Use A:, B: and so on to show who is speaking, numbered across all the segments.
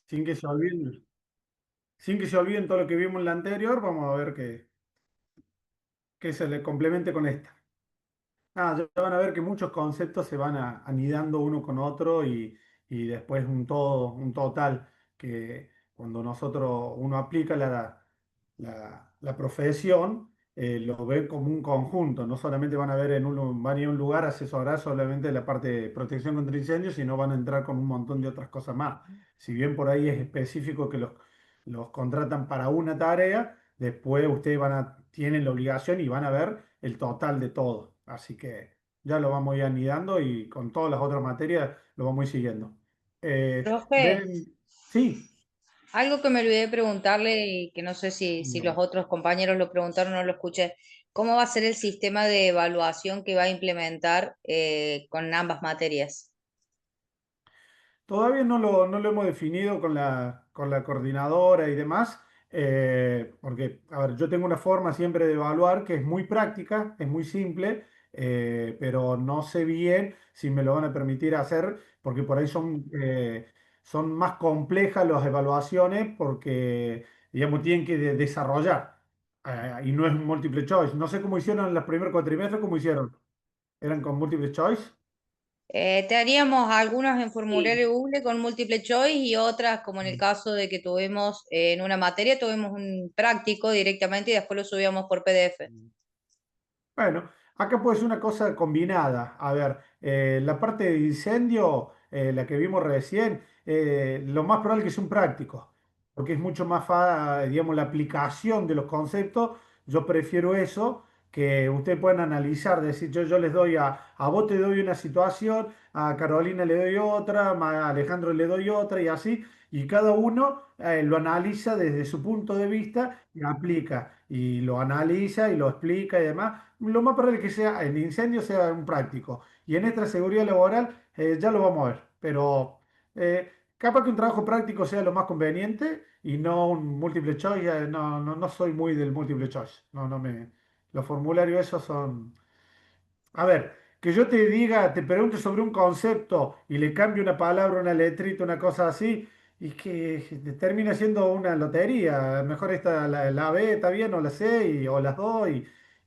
A: sin que se olviden, sin que se olviden todo lo que vimos en la anterior, vamos a ver que se le complemente con esta. Ya van a ver que muchos conceptos se van anidando uno con otro y después un todo, un total, que cuando uno aplica la profesión, lo ve como un conjunto. No solamente van a ver van a ir a un lugar a asesorar solamente la parte de protección contra incendios, sino van a entrar con un montón de otras cosas más. Si bien por ahí es específico que los contratan para una tarea, después ustedes tienen la obligación y van a ver el total de todo. Así que ya lo vamos a ir anidando y con todas las otras materias lo vamos a ir siguiendo.
B: Profe,
A: Ven, sí.
B: algo que me olvidé de preguntarle y que no sé si los
A: No.
B: otros compañeros lo preguntaron o no lo escuché, ¿cómo va a ser el sistema de evaluación que va a implementar con ambas materias?
A: Todavía no lo hemos definido con la coordinadora y demás, porque, a ver, yo tengo una forma siempre de evaluar que es muy práctica, es muy simple, pero no sé bien si me lo van a permitir hacer, porque por ahí son más complejas las evaluaciones, porque, digamos, tienen que desarrollar, y no es multiple choice. No sé cómo hicieron en los primeros cuatrimestres, cómo hicieron. ¿Eran con multiple choice?
B: Te haríamos algunas en formulario Google con múltiple choice y otras, como en el caso de que tuvimos en una materia, tuvimos un práctico directamente y después lo subíamos por PDF.
A: Bueno, acá puede ser una cosa combinada. A ver, la parte de incendio, la que vimos recién, lo más probable es que sea un práctico, porque es mucho más fácil, digamos, la aplicación de los conceptos. Yo prefiero eso, que ustedes puedan analizar, decir, yo les doy a vos te doy una situación, a Carolina le doy otra, a Alejandro le doy otra y así, y cada uno lo analiza desde su punto de vista y aplica, y lo analiza y lo explica y demás. Lo más probable es que sea el incendio sea un práctico. Y en esta seguridad laboral ya lo vamos a ver. Pero capaz que un trabajo práctico sea lo más conveniente y no un múltiple choice. No soy muy del múltiple choice. Los formularios esos son. A ver, que yo te diga, te pregunte sobre un concepto y le cambie una palabra, una letrita, una cosa así, y que termina siendo una lotería. Mejor la B está bien o la C o las dos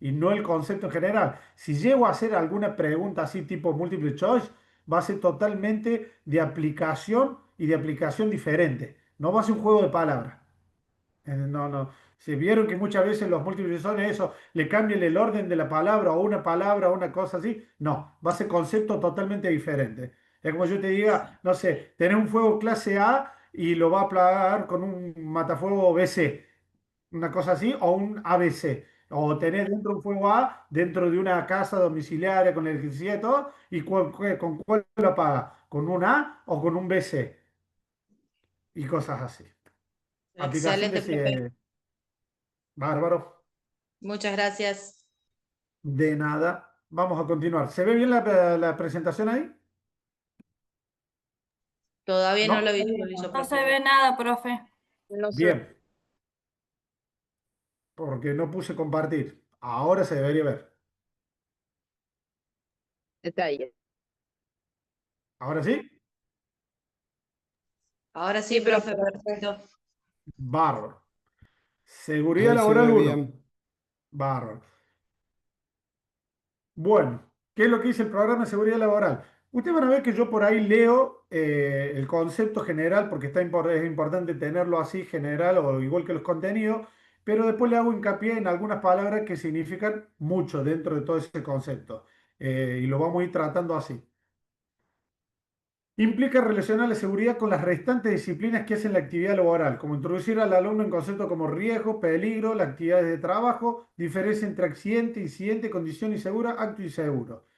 A: y no el concepto en general. Si llego a hacer alguna pregunta así tipo multiple choice, va a ser totalmente de aplicación y de aplicación diferente. No va a ser un juego de palabras. No. Se vieron que muchas veces los múltiples son eso, le cambian el orden de la palabra o una cosa así. No, va a ser concepto totalmente diferente. Es como yo te diga, no sé, tener un fuego clase A y lo va a plagar con un matafuego BC, una cosa así, o un ABC. O tener dentro un fuego A, dentro de una casa domiciliaria con electricidad y todo, y con cuál lo apaga, con un A o con un BC, y cosas así. Aplicación de
B: Excelente, profe.
A: ese bárbaro.
B: Muchas gracias.
A: De nada. Vamos a continuar. ¿Se ve bien la presentación ahí?
B: Todavía no lo
A: ¿No?
B: visualizo,
C: No se
B: profe.
C: ve nada, profe.
D: No sé,
A: Bien, porque no puse compartir. Ahora se debería ver.
D: está ahí.
A: ¿Ahora sí?
B: Ahora
D: Sí,
B: sí,
D: profe.
B: profe, perfecto.
A: Bárbaro. Seguridad
E: Ahí se
A: laboral
E: ve
A: uno.
E: bien.
A: Bárbaro. Bueno, ¿qué es lo que dice el programa de seguridad laboral? Ustedes van a ver que yo por ahí leo el concepto general, porque es importante tenerlo así general o igual que los contenidos, pero después le hago hincapié en algunas palabras que significan mucho dentro de todo ese concepto. Y lo vamos a ir tratando así. Implica relacionar la seguridad con las restantes disciplinas que hacen la actividad laboral, como introducir al alumno en conceptos como riesgo, peligro, las actividades de trabajo, diferencia entre accidente, incidente, condición insegura, acto inseguro.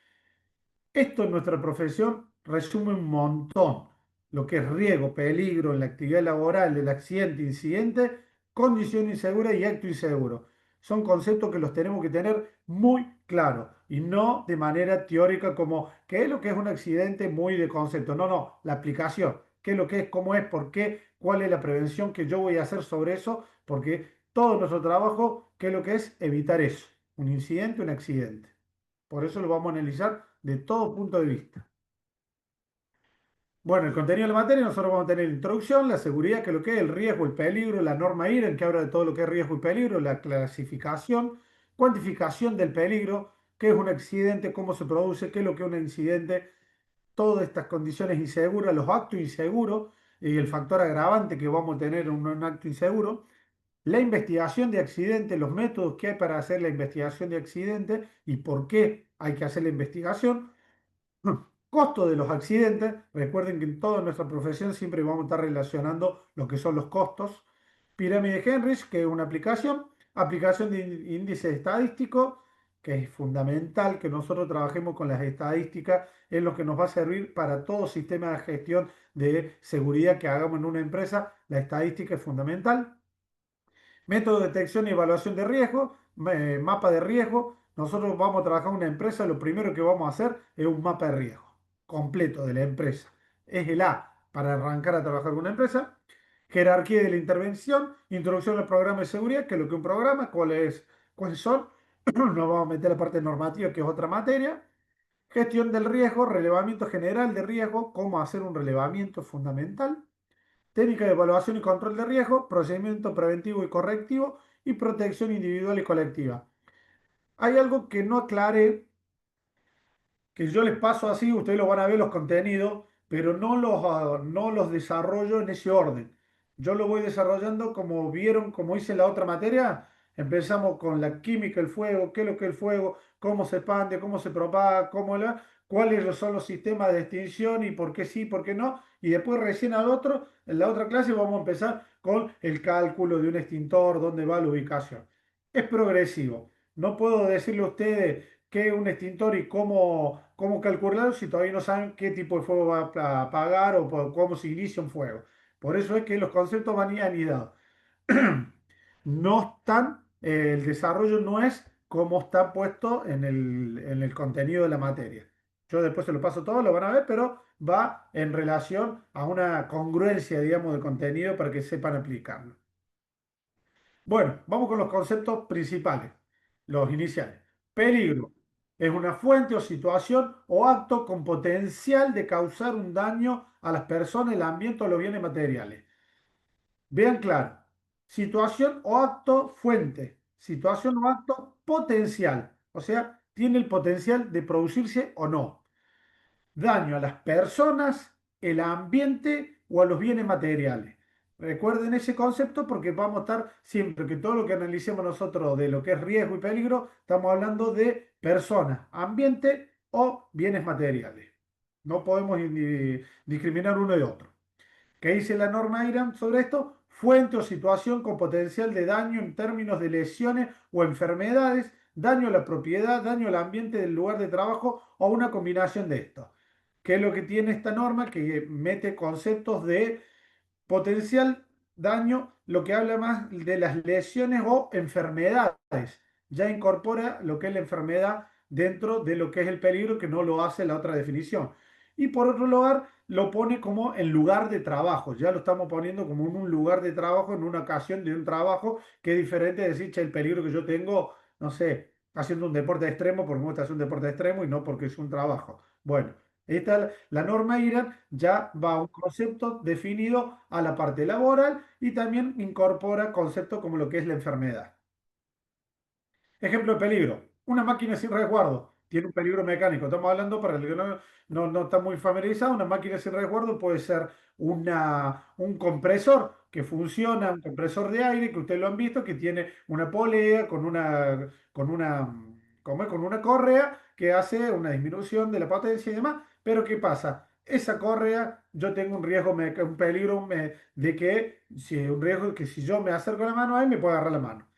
A: Esto en nuestra profesión resume un montón lo que es riesgo, peligro en la actividad laboral, el accidente, incidente, condición insegura y acto inseguro. Son conceptos que los tenemos que tener muy claros y no de manera teórica como qué es lo que es un accidente muy de concepto. No, la aplicación, qué es lo que es, cómo es, por qué, cuál es la prevención que yo voy a hacer sobre eso, porque todo nuestro trabajo, qué es lo que es evitar eso, un incidente, un accidente. Por eso lo vamos a analizar de todo punto de vista. Bueno, el contenido de la materia, nosotros vamos a tener la introducción, la seguridad, que es lo que es el riesgo, el peligro, la norma IREN, que habla de todo lo que es riesgo y peligro, la clasificación, cuantificación del peligro, qué es un accidente, cómo se produce, qué es lo que es un incidente, todas estas condiciones inseguras, los actos inseguros y el factor agravante que vamos a tener en un acto inseguro, la investigación de accidentes, los métodos que hay para hacer la investigación de accidentes y por qué hay que hacer la investigación. Costo de los accidentes. Recuerden que en toda nuestra profesión siempre vamos a estar relacionando lo que son los costos. Pirámide de Henrich, que es una aplicación. Aplicación de índice estadístico, que es fundamental que nosotros trabajemos con las estadísticas. Es lo que nos va a servir para todo sistema de gestión de seguridad que hagamos en una empresa. La estadística es fundamental. Método de detección y evaluación de riesgo, mapa de riesgo. Nosotros vamos a trabajar en una empresa, lo primero que vamos a hacer es un mapa de riesgo completo de la empresa. Es el A para arrancar a trabajar con una empresa. Jerarquía de la intervención, introducción al programa de seguridad, que es lo que es un programa, cuáles son. Nos vamos a meter la parte normativa, que es otra materia. Gestión del riesgo, relevamiento general de riesgo, cómo hacer un relevamiento fundamental. Técnica de evaluación y control de riesgo, procedimiento preventivo y correctivo y protección individual y colectiva. Hay algo que no aclaré, que yo les paso así, ustedes lo van a ver los contenidos, pero no los desarrollo en ese orden. Yo lo voy desarrollando como vieron, como hice en la otra materia. Empezamos con la química, el fuego, qué es lo que es el fuego, cómo se expande, cómo se propaga, cuáles son los sistemas de extinción y por qué sí, por qué no. Y después recién al otro, en la otra clase vamos a empezar con el cálculo de un extintor, dónde va la ubicación. Es progresivo. No puedo decirle a ustedes qué es un extintor y cómo calcularlo si todavía no saben qué tipo de fuego va a apagar o cómo se inicia un fuego. Por eso es que los conceptos van anidados. No están, el desarrollo no es como está puesto en el contenido de la materia. Yo después se lo paso todo, lo van a ver, pero va en relación a una congruencia, digamos, de contenido para que sepan aplicarlo. Bueno, vamos con los conceptos principales, los iniciales. Peligro es una fuente o situación o acto con potencial de causar un daño a las personas, el ambiente o los bienes materiales. Vean claro, situación o acto fuente, situación o acto potencial, o sea, tiene el potencial de producirse o no daño a las personas, el ambiente o a los bienes materiales. Recuerden ese concepto porque vamos a estar siempre que todo lo que analicemos nosotros de lo que es riesgo y peligro, estamos hablando de personas, ambiente o bienes materiales. No podemos discriminar uno de otro. ¿Qué dice la norma IRAM sobre esto? Fuente o situación con potencial de daño en términos de lesiones o enfermedades, daño a la propiedad, daño al ambiente del lugar de trabajo o una combinación de estos. ¿Qué es lo que tiene esta norma? Que mete conceptos de potencial daño, lo que habla más de las lesiones o enfermedades. Ya incorpora lo que es la enfermedad dentro de lo que es el peligro, que no lo hace la otra definición. Y por otro lugar, lo pone como en lugar de trabajo. Ya lo estamos poniendo como en un lugar de trabajo, en una ocasión de un trabajo, que es diferente de decir, che, el peligro que yo tengo, no sé, haciendo un deporte extremo, porque me gusta hacer un deporte extremo y no porque es un trabajo. Bueno, la norma IRAN ya va a un concepto definido a la parte laboral y también incorpora conceptos como lo que es la enfermedad. Ejemplo de peligro. Una máquina sin resguardo tiene un peligro mecánico. Estamos hablando, para el que no está muy familiarizado, una máquina sin resguardo puede ser un compresor que funciona, un compresor de aire, que ustedes lo han visto, que tiene una polea con una correa que hace una disminución de la potencia y demás. Pero ¿qué pasa? Esa correa, yo tengo un riesgo, un peligro de que, si un riesgo que si yo me acerco la mano a él, me puede agarrar la mano.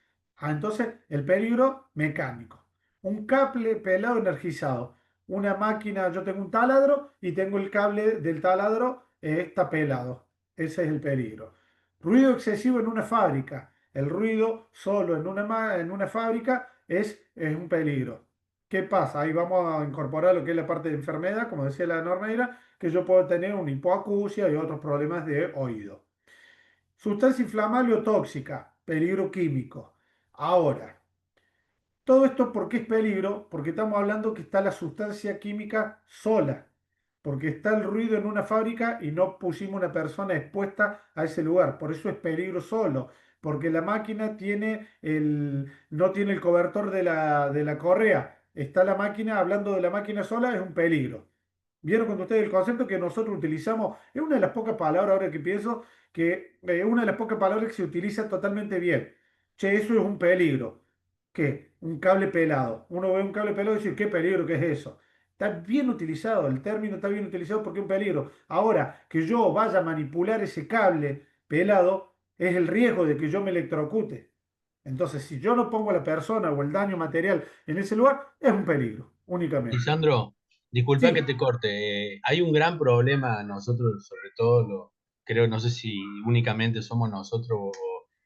A: Entonces, el peligro mecánico. Un cable pelado energizado. Una máquina, yo tengo un taladro y tengo el cable del taladro, está pelado. Ese es el peligro. Ruido excesivo en una fábrica. El ruido solo en una fábrica es un peligro. ¿Qué pasa? Ahí vamos a incorporar lo que es la parte de enfermedad, como decía la norma era, que yo puedo tener una hipoacusia y otros problemas de oído. Sustancia inflamable o tóxica, peligro químico. Ahora, todo esto, ¿por qué es peligro? Porque estamos hablando que está la sustancia química sola. porque está el ruido en una fábrica y no pusimos una persona expuesta a ese lugar. Por eso es peligro solo, porque la máquina no tiene el cobertor de la correa. Está la máquina, hablando de la máquina sola, es un peligro. ¿Vieron con ustedes el concepto que nosotros utilizamos? Es una de las pocas palabras, ahora que pienso, que una de las pocas palabras que se utiliza totalmente bien. Che, eso es un peligro. ¿Qué? Un cable pelado. Uno ve un cable pelado y dice, ¿qué peligro? ¿Qué es eso? Está bien utilizado, el término está bien utilizado porque es un peligro. Ahora, que yo vaya a manipular ese cable pelado, es el riesgo de que yo me electrocute. Entonces, si yo no pongo a la persona o el daño material en ese lugar, es un peligro, únicamente.
C: Lisandro, disculpa que
A: Sí,
C: te corte. Hay un gran problema, nosotros, sobre todo, creo, no sé si únicamente somos nosotros o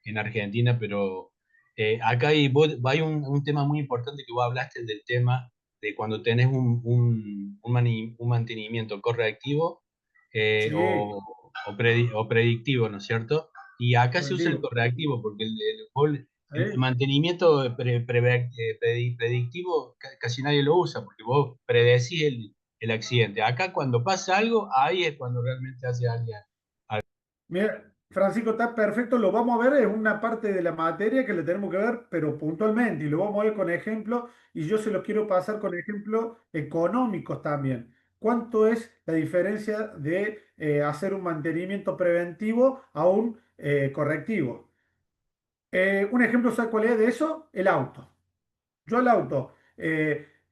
C: en Argentina, pero acá hay un tema muy importante que vos hablaste del tema de cuando tenés un mantenimiento correctivo
A: sí,
C: o predictivo, ¿no es cierto? Y acá se usa el
A: preventivo.
C: correctivo, porque el
A: ¿Sí?
C: mantenimiento predictivo casi nadie lo usa, porque vos predecís el accidente. Acá cuando pasa algo, ahí es cuando realmente hace alguien.
A: Mira, Francisco, está perfecto, lo vamos a ver, es una parte de la materia que le tenemos que ver, pero puntualmente, y lo vamos a ver con ejemplos, y yo se los quiero pasar con ejemplos económicos también. ¿Cuánto es la diferencia de hacer un mantenimiento preventivo a un correctivo? Un ejemplo, ¿sabe cuál es de eso? El auto. Yo el auto,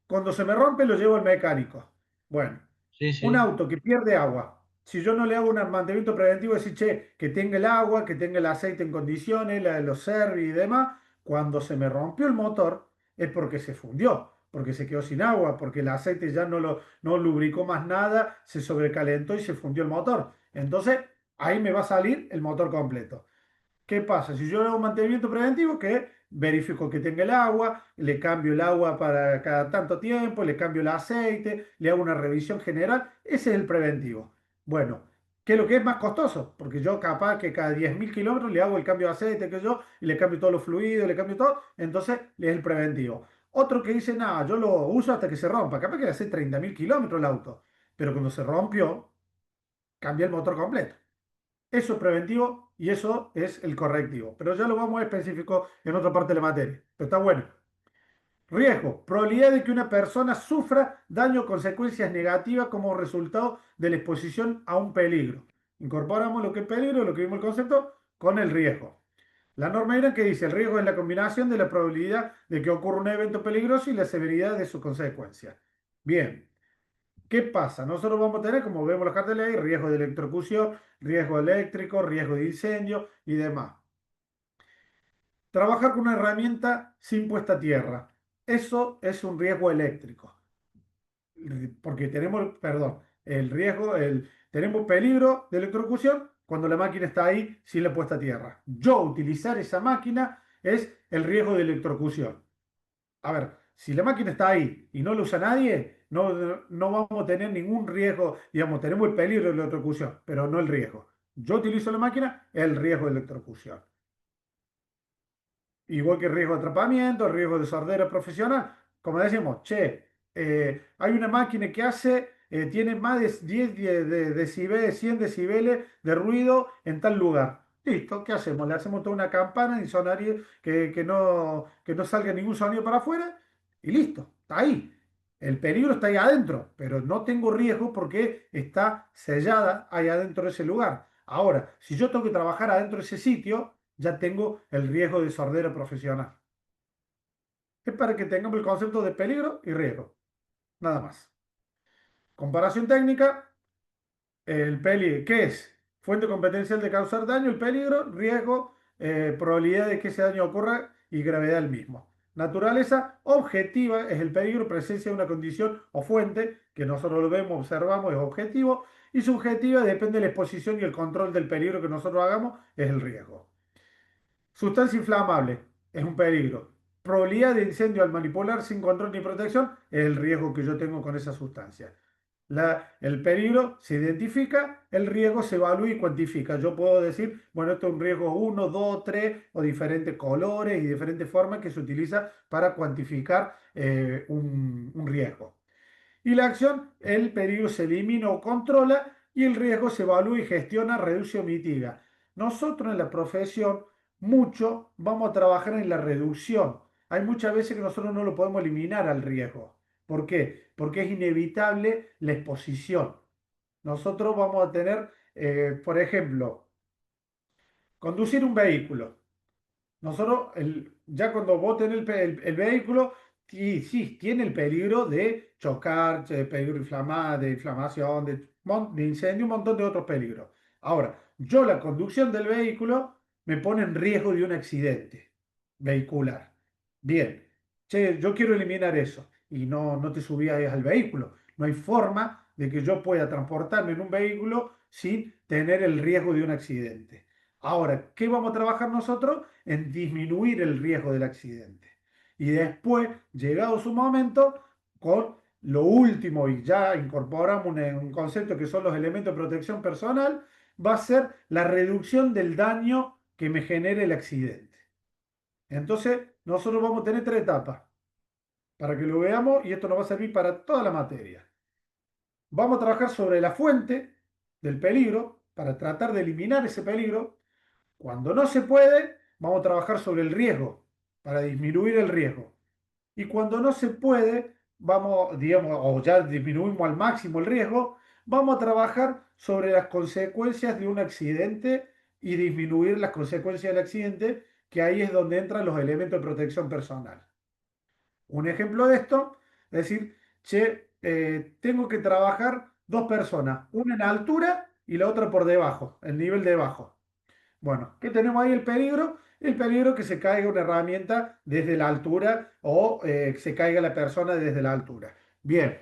A: cuando se me rompe, lo llevo al mecánico. Bueno,
C: Sí,
A: un
C: sí.
A: auto que pierde agua, si yo no le hago un mantenimiento preventivo, decir, che, que tenga el agua, que tenga el aceite en condiciones, los servi y demás, cuando se me rompió el motor, es porque se fundió, porque se quedó sin agua, porque el aceite ya no lubricó más nada, se sobrecalentó y se fundió el motor. Entonces, ahí me va a salir el motor completo. ¿Qué pasa? Si yo hago un mantenimiento preventivo, que verifico que tenga el agua, le cambio el agua para cada tanto tiempo, le cambio el aceite, le hago una revisión general, ese es el preventivo. Bueno, ¿qué es lo que es más costoso? Porque yo capaz que cada 10.000 kilómetros le hago el cambio de aceite, que yo, y le cambio todos los fluidos, le cambio todo, entonces es el preventivo. Otro que dice, nada, yo lo uso hasta que se rompa, capaz que le hace 30.000 kilómetros el auto, pero cuando se rompió, cambia el motor completo. Eso es preventivo y eso es el correctivo. Pero ya lo vamos a especificar en otra parte de la materia. Pero está bueno. Riesgo. Probabilidad de que una persona sufra daño o consecuencias negativas como resultado de la exposición a un peligro. Incorporamos lo que es peligro, lo que vimos el concepto, con el riesgo. La norma IRAN que dice el riesgo es la combinación de la probabilidad de que ocurra un evento peligroso y la severidad de sus consecuencias. Bien. ¿Qué pasa? Nosotros vamos a tener, como vemos los carteles ahí, riesgo de electrocución, riesgo eléctrico, riesgo de incendio y demás. Trabajar con una herramienta sin puesta a tierra. Eso es un riesgo eléctrico. Porque tenemos, perdón, tenemos peligro de electrocución cuando la máquina está ahí sin la puesta a tierra. Yo utilizar esa máquina es el riesgo de electrocución. A ver, si la máquina está ahí y no la usa nadie, no vamos a tener ningún riesgo, digamos, tenemos el peligro de electrocución, pero no el riesgo. Yo utilizo la máquina, el riesgo de electrocución. Igual que riesgo de atrapamiento, riesgo de sordera profesional, como decimos, che, hay una máquina que tiene más de 10 decibeles, 100 decibeles de ruido en tal lugar. Listo, ¿qué hacemos? Le hacemos toda una campana y sonaría que no salga ningún sonido para afuera y listo, está ahí. El peligro está ahí adentro, pero no tengo riesgo porque está sellada ahí adentro de ese lugar. Ahora, si yo tengo que trabajar adentro de ese sitio, ya tengo el riesgo de sordera profesional. Es para que tengamos el concepto de peligro y riesgo, nada más. Comparación técnica, ¿qué es? Fuente competencial de causar daño, el peligro, riesgo, probabilidad de que ese daño ocurra y gravedad del mismo. Naturaleza objetiva es el peligro, presencia de una condición o fuente, que nosotros lo vemos, observamos, es objetivo, y subjetiva depende de la exposición y el control del peligro que nosotros hagamos, es el riesgo. Sustancia inflamable es un peligro. Probabilidad de incendio al manipular sin control ni protección es el riesgo que yo tengo con esa sustancia. El peligro se identifica, el riesgo se evalúa y cuantifica. Yo puedo decir, bueno, esto es un riesgo uno, 2, 3 o diferentes colores y diferentes formas que se utiliza para cuantificar un riesgo. Y la acción, el peligro se elimina o controla y el riesgo se evalúa y gestiona, reduce o mitiga. Nosotros en la profesión mucho vamos a trabajar en la reducción. Hay muchas veces que nosotros no lo podemos eliminar al riesgo. ¿Por qué? Porque es inevitable la exposición. Nosotros vamos a tener, por ejemplo, conducir un vehículo. Nosotros, ya cuando vos tenés el vehículo, sí, tiene el peligro de chocar, peligro de inflamación, de incendio, un montón de otros peligros. Ahora, yo la conducción del vehículo me pone en riesgo de un accidente vehicular. Bien, che, yo quiero eliminar eso y no te subías al vehículo. No hay forma de que yo pueda transportarme en un vehículo sin tener el riesgo de un accidente. Ahora, ¿qué vamos a trabajar nosotros? En disminuir el riesgo del accidente. Y después, llegado su momento, con lo último, y ya incorporamos un concepto que son los elementos de protección personal, va a ser la reducción del daño que me genere el accidente. Entonces, nosotros vamos a tener tres etapas para que lo veamos y esto nos va a servir para toda la materia. Vamos a trabajar sobre la fuente del peligro para tratar de eliminar ese peligro. Cuando no se puede, vamos a trabajar sobre el riesgo para disminuir el riesgo. Y cuando no se puede, vamos, digamos, o ya disminuimos al máximo el riesgo, vamos a trabajar sobre las consecuencias de un accidente y disminuir las consecuencias del accidente, que ahí es donde entran los elementos de protección personal. Un ejemplo de esto es decir, che, tengo que trabajar dos personas, una en altura y la otra por debajo, el nivel debajo. Bueno, ¿qué tenemos ahí el peligro? El peligro que se caiga una herramienta desde la altura o que se caiga la persona desde la altura. Bien,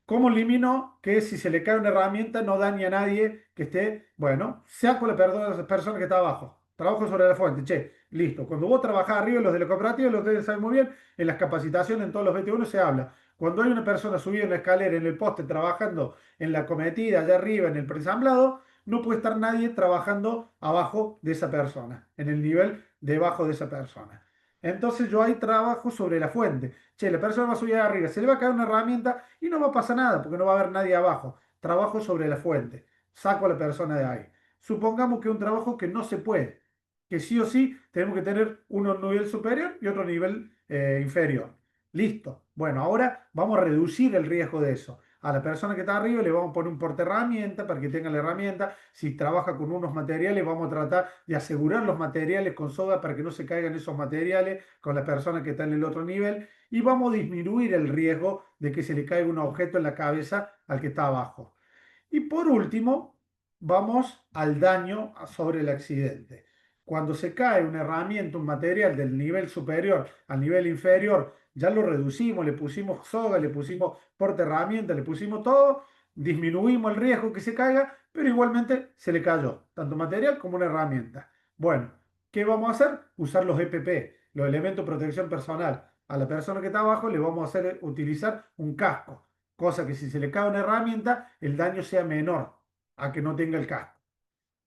A: ¿cómo elimino que si se le cae una herramienta no dañe a nadie que esté? Bueno, saco a la persona que está abajo. Trabajo sobre la fuente. Che, listo. Cuando vos trabajás arriba, los de la cooperativa, lo ustedes saben muy bien, en las capacitaciones, en todos los 21 se habla. Cuando hay una persona subida en la escalera, en el poste, trabajando en la cometida, allá arriba, en el presamblado, no puede estar nadie trabajando abajo de esa persona, en el nivel debajo de esa persona. Entonces yo ahí trabajo sobre la fuente. Che, la persona va a subir arriba, se le va a caer una herramienta y no va a pasar nada porque no va a haber nadie abajo. Trabajo sobre la fuente, saco a la persona de ahí. Supongamos que es un trabajo que no se puede, que sí o sí tenemos que tener uno nivel superior y otro nivel inferior. Listo. Bueno, ahora vamos a reducir el riesgo de eso. A la persona que está arriba le vamos a poner un porte herramienta para que tenga la herramienta. Si trabaja con unos materiales, vamos a tratar de asegurar los materiales con soga para que no se caigan esos materiales con la persona que está en el otro nivel. Y vamos a disminuir el riesgo de que se le caiga un objeto en la cabeza al que está abajo. Y por último, vamos al daño sobre el accidente. Cuando se cae una herramienta, un material del nivel superior al nivel inferior, ya lo reducimos, le pusimos soga, le pusimos porte herramienta, le pusimos todo, disminuimos el riesgo que se caiga, pero igualmente se le cayó, tanto material como una herramienta. Bueno, ¿qué vamos a hacer? Usar los EPP, los elementos de protección personal. A la persona que está abajo le vamos a hacer utilizar un casco, cosa que si se le cae una herramienta, el daño sea menor a que no tenga el casco.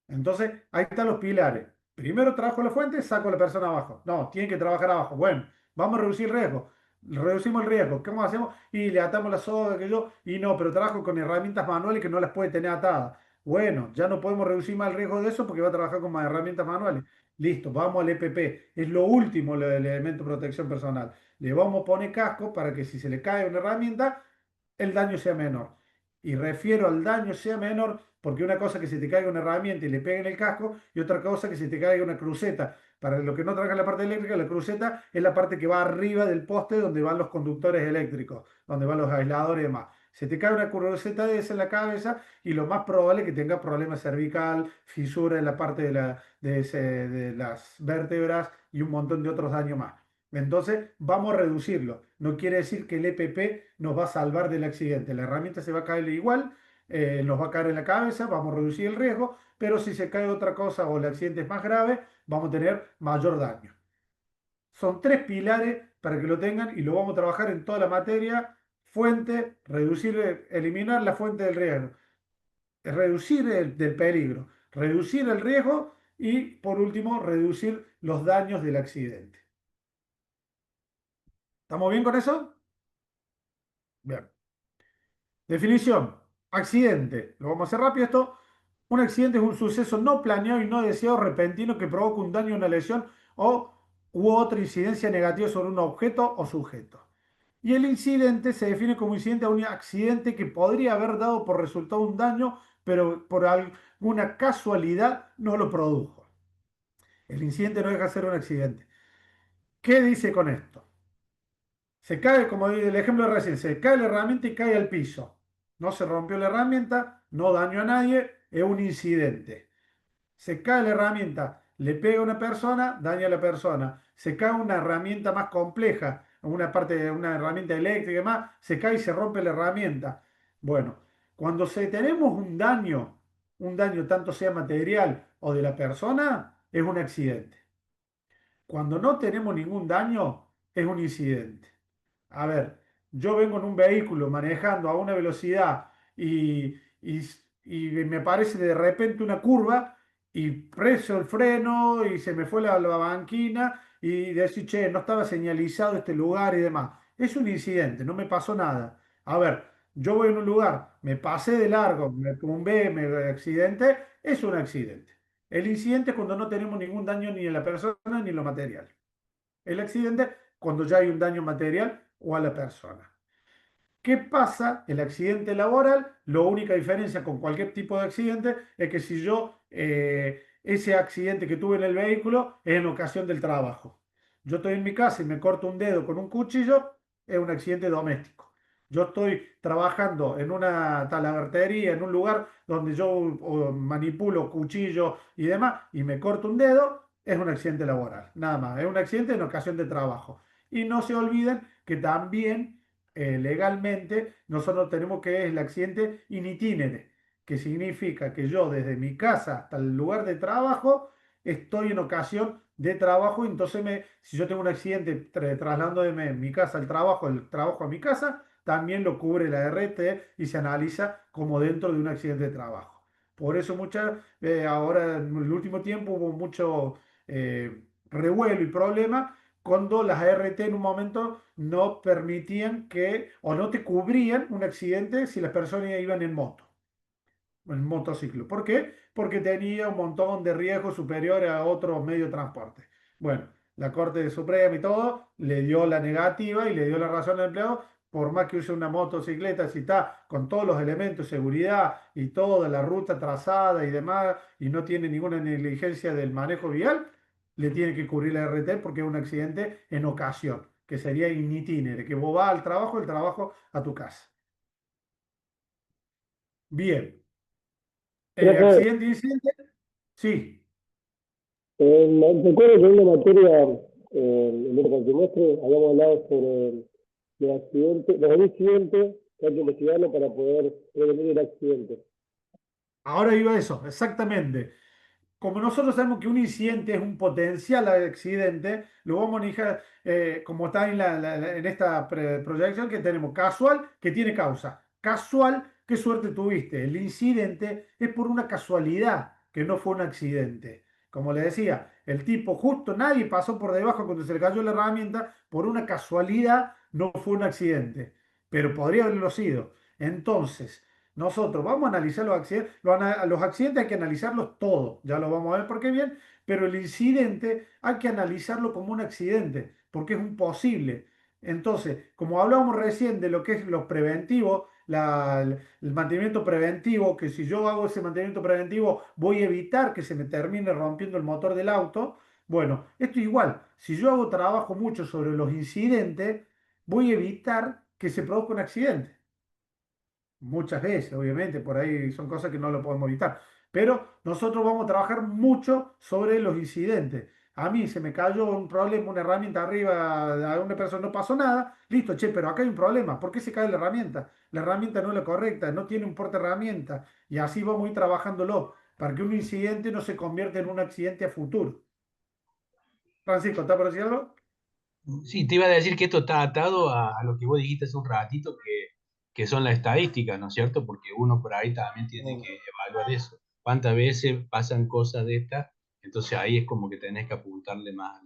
A: Entonces, ahí están los pilares. Primero trabajo la fuente, saco a la persona abajo. No, tiene que trabajar abajo. Bueno, vamos a reducir el riesgo. Reducimos el riesgo. ¿Cómo hacemos? Y le atamos la soga, que yo, y no, pero trabajo con herramientas manuales que no las puede tener atadas. Bueno, ya no podemos reducir más el riesgo de eso porque va a trabajar con más herramientas manuales. Listo, vamos al EPP. Es lo último, el elemento de protección personal. Le vamos a poner casco para que si se le cae una herramienta, el daño sea menor. Y refiero al daño sea menor porque una cosa que se te caiga una herramienta y le pegue en el casco y otra cosa que se te caiga una cruceta. Para los que no trabajan la parte eléctrica, la cruceta es la parte que va arriba del poste donde van los conductores eléctricos, donde van los aisladores y demás. Se te cae una cruceta de esa en la cabeza y lo más probable es que tenga problemas cervical, fisura en la parte de las vértebras y un montón de otros daños más. Entonces, vamos a reducirlo. No quiere decir que el EPP nos va a salvar del accidente. La herramienta se va a caer igual, nos va a caer en la cabeza, vamos a reducir el riesgo, pero si se cae otra cosa o el accidente es más grave, vamos a tener mayor daño. Son tres pilares para que lo tengan y lo vamos a trabajar en toda la materia. Fuente, reducir, eliminar la fuente del riesgo, reducir del peligro, reducir el riesgo y, por último, reducir los daños del accidente. ¿Estamos bien con eso? Bien. Definición. Accidente. Lo vamos a hacer rápido esto. Un accidente es un suceso no planeado y no deseado repentino que provoca un daño, una lesión o u otra incidencia negativa sobre un objeto o sujeto. Y el incidente se define como incidente a un accidente que podría haber dado por resultado un daño, pero por alguna casualidad no lo produjo. El incidente no deja de ser un accidente. ¿Qué dice con esto? Se cae, como el ejemplo de recién, se cae la herramienta y cae al piso. No se rompió la herramienta, no dañó a nadie, es un incidente. Se cae la herramienta, le pega a una persona, daña a la persona. Se cae una herramienta más compleja, una parte de una herramienta eléctrica y más, se cae y se rompe la herramienta. Bueno, cuando tenemos un daño tanto sea material o de la persona, es un accidente. Cuando no tenemos ningún daño, es un incidente. A ver, yo vengo en un vehículo manejando a una velocidad y, y me parece de repente una curva y preso el freno y se me fue la banquina y decir, che, no estaba señalizado este lugar y demás. Es un incidente, no me pasó nada. A ver, yo voy en un lugar, me pasé de largo, me tumbé, me accidente, es un accidente. El incidente es cuando no tenemos ningún daño ni en la persona ni en lo material. El accidente cuando ya hay un daño material o a la persona. ¿Qué pasa? El accidente laboral, la única diferencia con cualquier tipo de accidente es que si yo, ese accidente que tuve en el vehículo es en ocasión del trabajo. Yo estoy en mi casa y me corto un dedo con un cuchillo, es un accidente doméstico. Yo estoy trabajando en una talabartería, en un lugar donde yo manipulo cuchillo y demás, y me corto un dedo, es un accidente laboral. Nada más, es un accidente en ocasión de trabajo. Y no se olviden que también legalmente, nosotros tenemos que es el accidente in itinere, que significa que yo desde mi casa hasta el lugar de trabajo estoy en ocasión de trabajo, entonces si yo tengo un accidente trasladando de mi casa al trabajo, el trabajo a mi casa, también lo cubre la RT y se analiza como dentro de un accidente de trabajo. Por eso ahora en el último tiempo hubo mucho revuelo y problema cuando las ART en un momento no permitían que o no te cubrían un accidente si las personas iban en moto, en motociclo. ¿Por qué? Porque tenía un montón de riesgos superiores a otros medios de transporte. Bueno, la Corte Suprema y todo le dio la negativa y le dio la razón al empleado. Por más que use una motocicleta, si está con todos los elementos de seguridad y toda la ruta trazada y demás, y no tiene ninguna negligencia del manejo vial, le tiene que cubrir la RT porque es un accidente en ocasión, que sería in itinere, que vos vas al trabajo, el trabajo a tu casa. Bien,
D: Profe,
A: accidente, incidente, sí.
D: recuerdo que en una materia, en el cuatrimestre, habíamos hablado sobre los accidentes, los incidentes que hay que investigarlo para poder prevenir el accidente.
A: Ahora iba a eso, exactamente. Como nosotros sabemos que un incidente es un potencial accidente, lo vamos a manejar como está en esta proyección que tenemos. Casual, que tiene causa. Casual, qué suerte tuviste. El incidente es por una casualidad, que no fue un accidente. Como le decía, el tipo justo nadie pasó por debajo cuando se le cayó la herramienta, por una casualidad no fue un accidente, pero podría haberlo sido. Entonces, nosotros vamos a analizar los accidentes. Los accidentes hay que analizarlos todos, ya lo vamos a ver por qué bien, pero el incidente hay que analizarlo como un accidente, porque es un posible. Entonces, como hablábamos recién de lo que es los preventivos, el mantenimiento preventivo, que si yo hago ese mantenimiento preventivo voy a evitar que se me termine rompiendo el motor del auto. Bueno, esto igual, si yo hago trabajo mucho sobre los incidentes, voy a evitar que se produzca un accidente. Muchas veces, obviamente, por ahí son cosas que no lo podemos evitar. Pero nosotros vamos a trabajar mucho sobre los incidentes. A mí se me cayó un problema, una herramienta arriba, a una persona no pasó nada. Listo, che, pero acá hay un problema. ¿Por qué se cae la herramienta? La herramienta no es la correcta, no tiene un porte herramienta. Y así vamos a ir trabajándolo para que un incidente no se convierta en un accidente a futuro. Francisco, ¿está por decir algo?
C: Sí, te iba a decir que esto está atado a lo que vos dijiste hace un ratito, que son las estadísticas, ¿no es cierto? Porque uno por ahí también tiene que evaluar eso. ¿Cuántas veces pasan cosas de estas? Entonces ahí es como que tenés que apuntarle más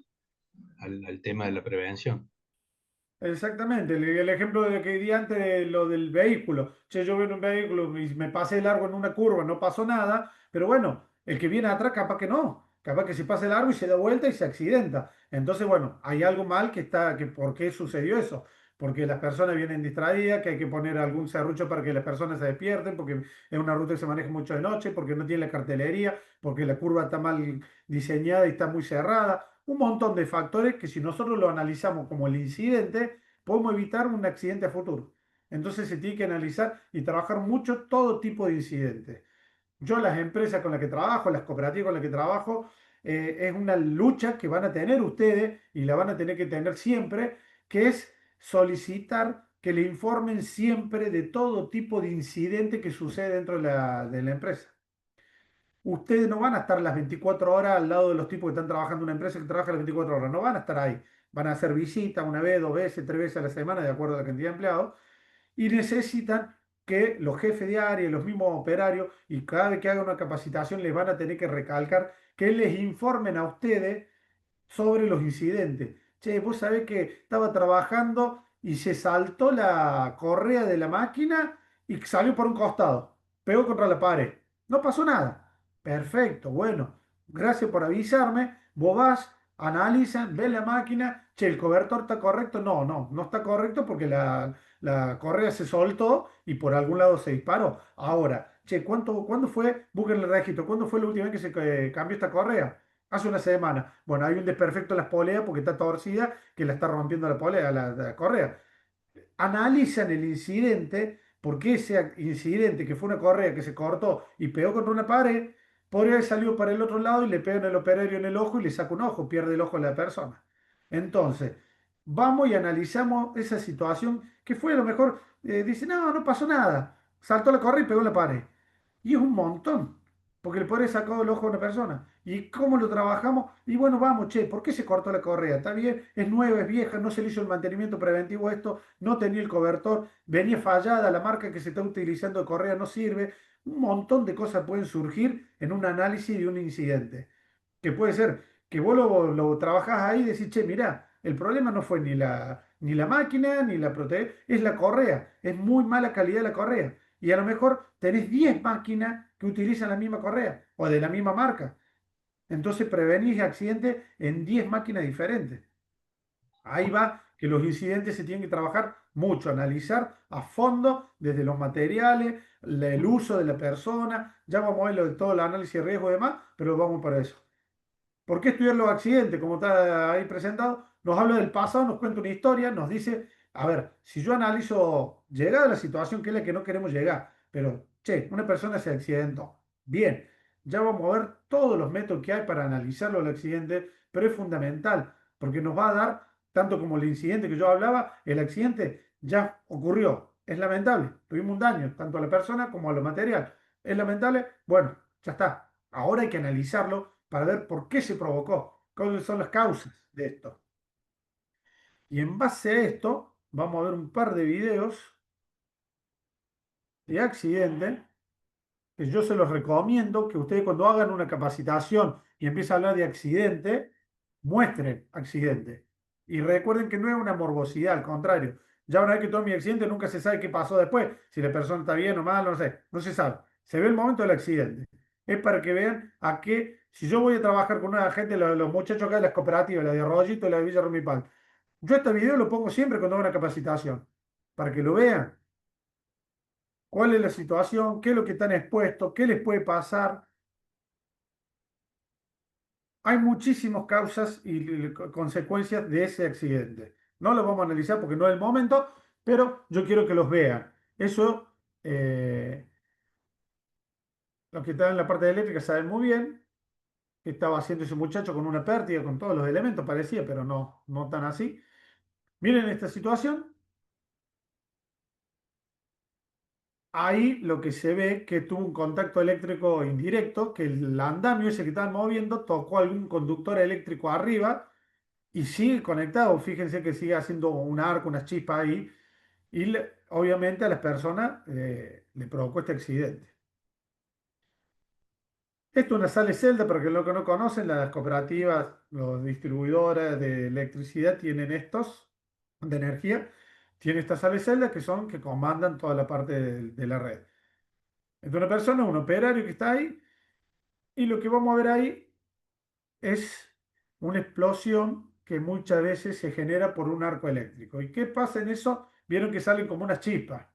C: al tema de la prevención.
A: Exactamente, el ejemplo de que di antes de lo del vehículo. Che, yo veo en un vehículo y me pasé largo en una curva, no pasó nada, pero bueno, el que viene atrás capaz que no, capaz que se pase largo y se da vuelta y se accidenta. Entonces, bueno, hay algo mal que está, que ¿por qué sucedió eso? Porque las personas vienen distraídas, que hay que poner algún serrucho para que las personas se despierten, porque es una ruta que se maneja mucho de noche, porque no tiene la cartelería, porque la curva está mal diseñada y está muy cerrada. Un montón de factores que si nosotros lo analizamos como el incidente, podemos evitar un accidente a futuro. Entonces se tiene que analizar y trabajar mucho todo tipo de incidentes. Yo las empresas con las que trabajo, las cooperativas con las que trabajo, es una lucha que van a tener ustedes y la van a tener que tener siempre, que es solicitar que le informen siempre de todo tipo de incidente que sucede dentro de la empresa. Ustedes no van a estar las 24 horas al lado de los tipos que están trabajando en una empresa que trabaja las 24 horas, no van a estar ahí. Van a hacer visitas una vez, dos veces, tres veces a la semana, de acuerdo a la cantidad de empleados, y necesitan que los jefes de área, los mismos operarios, y cada vez que hagan una capacitación les van a tener que recalcar que les informen a ustedes sobre los incidentes. Che, vos sabés que estaba trabajando y se saltó la correa de la máquina y salió por un costado, pegó contra la pared. No pasó nada. Perfecto, bueno, gracias por avisarme. Vos vas, analizan, ves la máquina, che, el cobertor está correcto. No, no, no está correcto porque la correa se soltó y por algún lado se disparó. Ahora, che, ¿cuándo fue? Busquen el registro. ¿Cuándo fue la última vez que se cambió esta correa? Hace una semana. Bueno, hay un desperfecto en las poleas porque está torcida que la está rompiendo la polea, la correa. Analizan el incidente, porque ese incidente que fue una correa que se cortó y pegó contra una pared, podría haber salido para el otro lado y le pega en el operario en el ojo y le saca un ojo, pierde el ojo de la persona. Entonces, vamos y analizamos esa situación que fue a lo mejor, dice, no, no pasó nada, saltó la correa y pegó en la pared. Y es un montón, porque le podría sacado el ojo a una persona. ¿Y cómo lo trabajamos? Y bueno, vamos, che, ¿por qué se cortó la correa? Está bien, es nueva, es vieja, no se le hizo el mantenimiento preventivo a esto, no tenía el cobertor, venía fallada, la marca que se está utilizando de correa no sirve. Un montón de cosas pueden surgir en un análisis de un incidente. Que puede ser que vos lo trabajás ahí y decís, che, mirá, el problema no fue ni la máquina, ni la proteína, es la correa. Es muy mala calidad la correa. Y a lo mejor tenés 10 máquinas que utilizan la misma correa o de la misma marca. Entonces prevenís accidentes en 10 máquinas diferentes. Ahí va que los incidentes se tienen que trabajar mucho, analizar a fondo desde los materiales, el uso de la persona. Ya vamos a ver lo de todo el análisis de riesgo y demás, pero vamos para eso. ¿Por qué estudiar los accidentes? Como está ahí presentado, nos habla del pasado, nos cuenta una historia, nos dice, a ver, si yo analizo, llegada a la situación que es la que no queremos llegar, pero, che, una persona se accidentó. Bien, ya vamos a ver todos los métodos que hay para analizarlo el accidente, pero es fundamental, porque nos va a dar, tanto como el incidente que yo hablaba, el accidente ya ocurrió. Es lamentable, tuvimos un daño, tanto a la persona como a lo material. Es lamentable, bueno, ya está. Ahora hay que analizarlo para ver por qué se provocó, cuáles son las causas de esto. Y en base a esto, vamos a ver un par de videos de accidente que yo se los recomiendo que ustedes cuando hagan una capacitación y empiecen a hablar de accidente, muestren accidente. Y recuerden que no es una morbosidad, al contrario. Ya una vez que todo mi accidente, nunca se sabe qué pasó después, si la persona está bien o mal, no sé, no se sabe. Se ve el momento del accidente. Es para que vean a qué, si yo voy a trabajar con una gente, los muchachos acá de las cooperativas, la de Arroyito y la de Villa Rumipal, yo este video lo pongo siempre cuando hago una capacitación, para que lo vean cuál es la situación, qué es lo que están expuestos, qué les puede pasar. Hay muchísimas causas y consecuencias de ese accidente. No lo vamos a analizar porque no es el momento, pero yo quiero que los vean. Eso, los que están en la parte de eléctrica saben muy bien que estaba haciendo ese muchacho con una pértiga, con todos los elementos, parecía, pero no, no tan así. Miren esta situación. Ahí lo que se ve que tuvo un contacto eléctrico indirecto, que el andamio ese que estaban moviendo tocó algún conductor eléctrico arriba y sigue conectado. Fíjense que sigue haciendo un arco, unas chispas ahí, y obviamente a las personas le provocó este accidente. Esto es una sala de celda, para que lo que no conocen, las cooperativas, los distribuidores de electricidad tienen estos de energía, tiene estas sales celdas que son que comandan toda la parte de la red. Entonces una persona, un operario que está ahí, y lo que vamos a ver ahí es una explosión que muchas veces se genera por un arco eléctrico. ¿Y qué pasa en eso? Vieron que salen como unas chispas.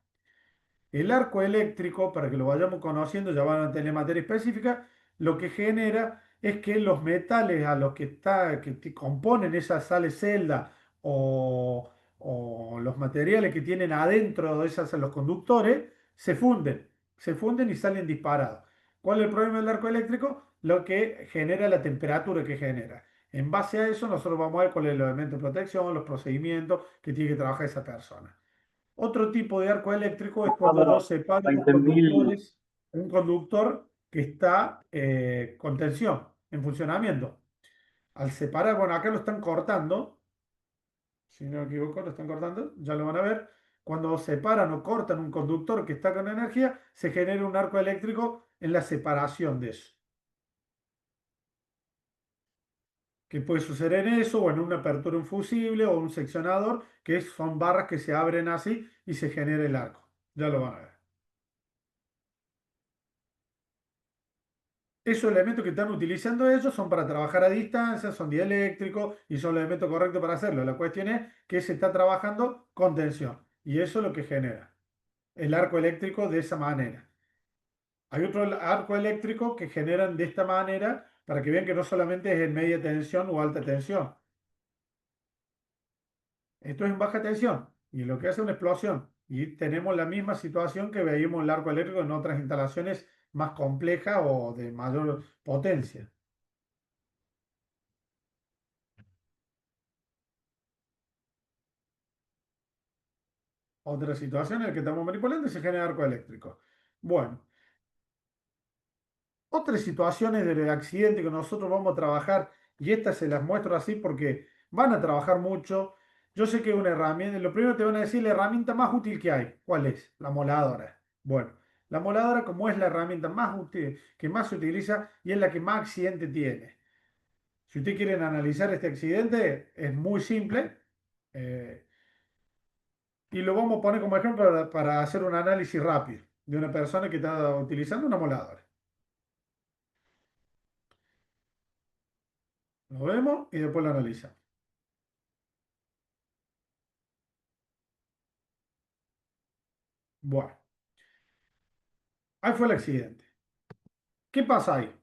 A: El arco eléctrico, para que lo vayamos conociendo, ya van a tener materia específica, lo que genera es que los metales a los que componen esas sales celda o los materiales que tienen adentro de esas, los conductores, se funden y salen disparados. ¿Cuál es el problema del arco eléctrico? Lo que genera la temperatura que genera. En base a eso, nosotros vamos a ver cuál es el elemento de protección, los procedimientos que tiene que trabajar esa persona. Otro tipo de arco eléctrico es cuando yo
E: Estamos
A: separo los
E: 20.000.
A: conductores, un conductor que está con tensión, en funcionamiento. Al separar, bueno, acá lo están cortando, si no me equivoco, lo están cortando, ya lo van a ver. Cuando separan o cortan un conductor que está con energía, se genera un arco eléctrico en la separación de eso. Que puede suceder en eso o en una apertura un fusible o un seccionador, que son barras que se abren así y se genera el arco. Ya lo van a ver. Esos elementos que están utilizando ellos son para trabajar a distancia, son dieléctricos y son los elementos correctos para hacerlo. La cuestión es que se está trabajando con tensión y eso es lo que genera el arco eléctrico de esa manera. Hay otro arco eléctrico que generan de esta manera para que vean que no solamente es en media tensión o alta tensión. Esto es en baja tensión y lo que hace una explosión. Y tenemos la misma situación que veíamos el arco eléctrico en otras instalaciones más complejas o de mayor potencia. Otra situación en la que estamos manipulando y se genera arco eléctrico. Bueno, otras situaciones de accidente que nosotros vamos a trabajar, y estas se las muestro así porque van a trabajar mucho. Yo sé que es una herramienta, lo primero te van a decir la herramienta más útil que hay. ¿Cuál es? La moladora. Bueno, la moladora como es la herramienta más útil, que más se utiliza y es la que más accidente tiene. Si ustedes quieren analizar este accidente, es muy simple. eh, y lo vamos a poner como ejemplo para hacer un análisis rápido de una persona que está utilizando una moladora. Lo vemos y después lo analizamos. Bueno, ahí fue el accidente. ¿Qué pasa ahí?